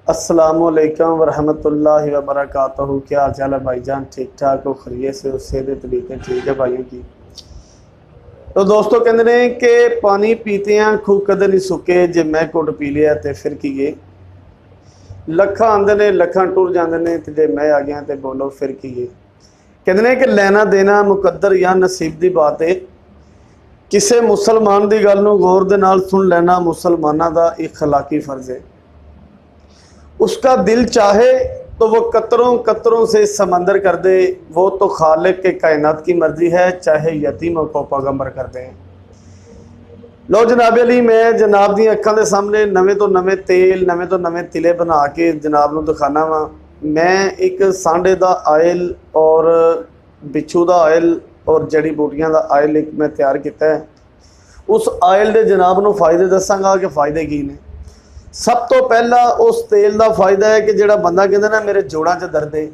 अस्सलामुअलैकुम वरहमतुल्लाहि वबरकातुहू। क्या हाल चाल है भाईजान? ठीक ठाक हो? खरीय से उससे तरीके ठीक है भाइयों की। तो दोस्तों कहते ने कि पानी पीते हैं खूह कदे नहीं सुके, जे मैं घुट पी लिया तो फिर की गए। लखा आंदे ने लखा टुर जाते ने, तो जे मैं आ गया तो बोलो फिर की गए। कहते ने कि लैना देना मुकद्दर या नसीब की बात है। किसी मुसलमान की गल नूं गौर दे नाल सुन लेना मुसलमाना का इखलाकी फर्ज है। उसका दिल चाहे तो वो कतरों कतरों से समंदर कर दे, वो तो खालिक के कायनात की मर्जी है, चाहे यतीमों को पैगंबर कर दे। लो जनाब अली, मैं जनाब दी अखां दे सामने नवे तो नवे तेल नवे तो नवे तिले बना के जनाब नूं दिखाना वा। मैं एक सांडे दा आयल और बिच्छू दा आयल और जड़ी बूटियां दा आयल एक मैं तैयार किया है। उस आयल दे जनाब नूं फायदे दसांगा कि फायदे की ने। सब तो पहला उस तेल का फायदा है कि जिहड़ा बंदा कहता ना मेरे जोड़ों च दर्द है,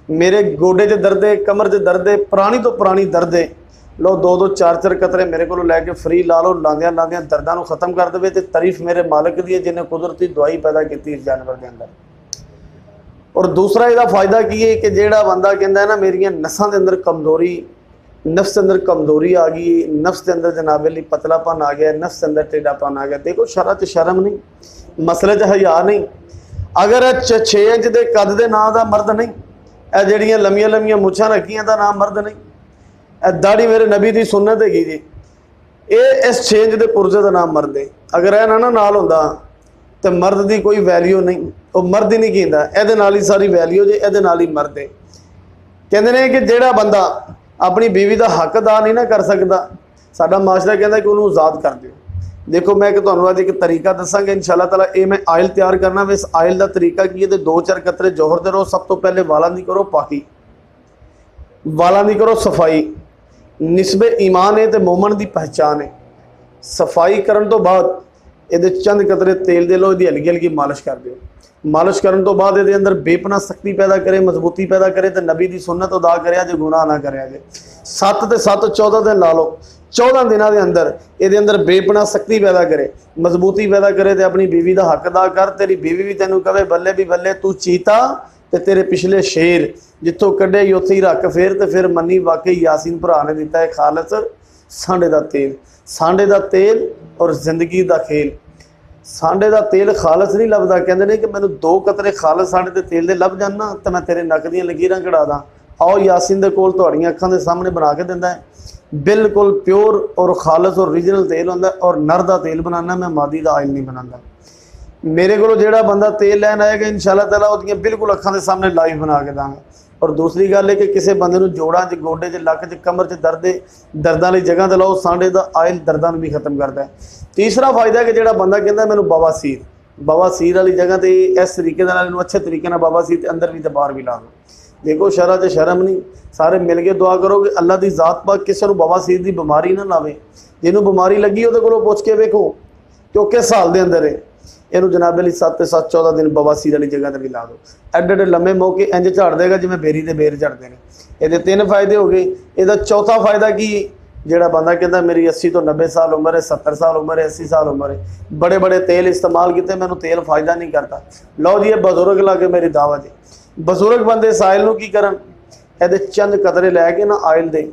मेरे गोडे च दर्द है, कमर च दर्द है, पुरानी तो पुरानी दर्द है, लो दो दो चार चार कतरे मेरे को लैके फ्री ला लो, लाद्या लाद्या दर्दां नूं खत्म कर देवे। तो तारीफ मेरे मालिक की है जिन्हें कुदरती दवाई पैदा की इस जानवर के अंदर। और दूसरा इसका फायदा की है कि जिहड़ा बंदा कहता है ना मेरियां नसां के अंदर कमजोरी, नफ्स के अंदर कमजोरी आ गई, नफ्स के अंदर जनाबे लिए पतलापन आ गया, नफ्स के अंदर टेढ़ापन आ गया। देखो शरा च शर्म नहीं, मसले च हया नहीं। अगर 6 इंच के कद के नाम का मर्द नहीं, यह जड़ियाँ लम्बिया लम्बिया मुछां रखियां का नाम मर्द नहीं, यह दाढ़ी मेरे नबी की सुन्नत हैगी जी, ये इस 6 इंच के पुरजे का नाम मर्द है। अगर यह ना नाल होंदा तो मर्द की कोई वैल्यू नहीं, वो मर्द ही नहीं कहता, ये नाल ही सारी वैल्यू जे, ये नाल ही मर्द है। कहते हैं कि जिहड़ा बंदा अपनी बीवी का हक अदा नहीं ना कर सकता, साडा माशरा कहता कि उन्होंने आज़ाद कर दो। देखो मैं कि तुहानूं अज एक तरीका दसांगा इंशाअल्लाह ताला। ये मैं आयल तैयार करना वे, इस आयल का तरीका की है। तो 2-4 कतरे जोहर दे रहो। सब तो पहले वालों की करो पाकी, वालों की करो सफाई। निस्बे ईमान है तो मोमन की पहचान है। सफाई करन तो बाद ये चंद कतरे तेल दे लो, इसकी हल्की हल्की मालिश कर दो। मालिश करन तो बाद ये अंदर बेपना शक्ति पैदा करे, मजबूती पैदा करे, तो नबी की सुन्नत अदा करे जो गुनाह ना करे जे। 7 ते 7 14 दिन ला लो, 14 दिनों के अंदर ये अंदर बेपना शक्ति पैदा करे, मजबूती पैदा करे, तो अपनी बीवी का हक अदा कर। तेरी बीवी भी तेनों कहे बल्ले भी बल्ले तू चीता ते तेरे पिछले शेर, जितों कढ़े उत्थे ही रख फेर। तो फिर मनी वाकई यासीन भरा ने दिता है खालस सांडे का तेल। सांडे का तेल और जिंदगी का खेल। सांडे का तेल खालस नहीं लभदा, कहते हैं कि मैंने 2 कतरे खालस सांडे के तेल दे लभ जाना तो मैं तेरे नक दी लकीरां कढ़ा दा। आओ यासीन दे कोल तुहाड़ियां अखां दे सामने बना के दिंदा है। बिल्कुल प्योर और खालस और ओरिजिनल तेल होंदा। और नर का तेल बनाना, मैं मादी का आयल नहीं बनाता। मेरे को जिहड़ा बंदा तेल लैन आएगा इंशाअल्लाह ताला उहदियां बिल्कुल अखां दे सामने लाइव बना के दांगा। और दूसरी गल है कि किसी बंदे नूं जोड़ां च, गोडे च, लक च, कमर च दर्द है, दर्दां वाली जगह ते लाओ, सांडे का आयल दर्दां नूं भी खत्म करता है। तीसरा फायदा है कि जिहड़ा बंदा कहता मैनूं बवासीर, बवासीर वाली जगह ते इस तरीके नाल अच्छे तरीके नाल बवासीर ते अंदर भी ते बाहर भी ला दो। देखो शरा च शर्म नहीं, सारे मिल के दुआ करो कि अल्लाह की जात पाक किसी को बवासीर की बीमारी ना लावे। जिन्होंने बीमारी लगी वो को पुछ के वेखो कि किस हाल के अंदर है। इनू जनाबे लिए 7 ते 7 14 दिन बवासीर वाली जगह पर भी ला दो। एडे एडे लम्बे मौके इंज झाड़ देगा जिवें बेरी के बेर झड़ते हैं। ये 3 फायदे हो गए। इसका चौथा फायदा की, जिहड़ा बंदा कहता मेरी 80 तो 90 साल उम्र है, 70 साल उम्र है, 80 साल उम्र है, बड़े बड़े तेल इस्तेमाल किए, मैनू तेल फायदा नहीं करता। लो जी ये बजुर्ग ला के मेरी दावत है। बजुर्ग बंदे इस आयल की करन, ये चंद कतरे लैके ना आयल दे,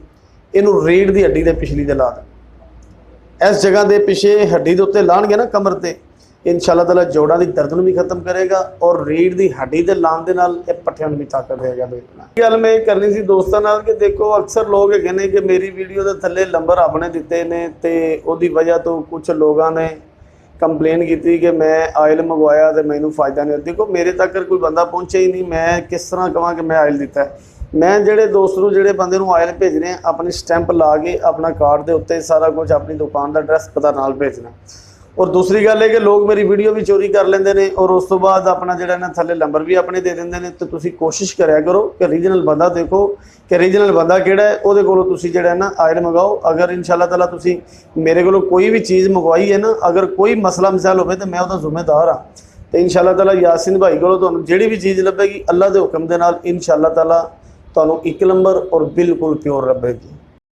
इनू रीढ़ की हड्डी के पिछली दे ला दें। इस जगह के पिछे हड्डी के उत्ते लाणगे ना कमर ते, इंशाअल्लाह ताला जोड़ों की दर्द भी खत्म करेगा और रीढ़ की हड्डी के लाने के नाल पट्ठियां भी ताकत देगा। बेटना गल मैं करनी सी दोस्तों नाल कि देखो अक्सर लोग है ने कि मेरी वीडियो के थल्ले नंबर आपने दिते ने, तो उसकी वजह तो कुछ लोगों ने कंप्लेन की कि मैं आयल मंगवाया तो मैनू फायदा नहीं। देखो मेरे तक कोई बंदा पहुँचा ही नहीं, मैं किस तरह कह कि मैं आयल दिता है। मैं जेडे दोस्त नूं जेडे बंदे नूं आयल भेजने अपनी स्टैंप ला के अपना कार्ड के उत्ते सारा कुछ अपनी दुकान का एड्रैस पता नाल भेजना। और दूसरी गल है कि लोग मेरी वीडियो भी चोरी कर लेंदे ने और उस तो बाद अपना जिहड़ा ना थल्ले नंबर भी अपने दे देंदे ने। तो तुसीं कोशिश करा करो कि रीजनल बंदा देखो कि रीजनल बंदा किहड़ा है, उहदे कोलों तुसीं जिहड़ा ना आयल मंगाओ। अगर इंशाअल्लाह ताला तुसीं मेरे कोलों कोई भी चीज़ मंगवाई है ना, अगर कोई मसला मसाइल होवे तो मैं उसदा जिम्मेदार हाँ। तो इंशाअल्लाह ताला यासीन भाई कोलों तुहानूं जिहड़ी भी चीज़ लभेगी अल्लाह के हुक्म दे नाल इंशाअल्लाह ताला तुहानूं 1 नंबर और बिल्कुल प्योर लभेगी।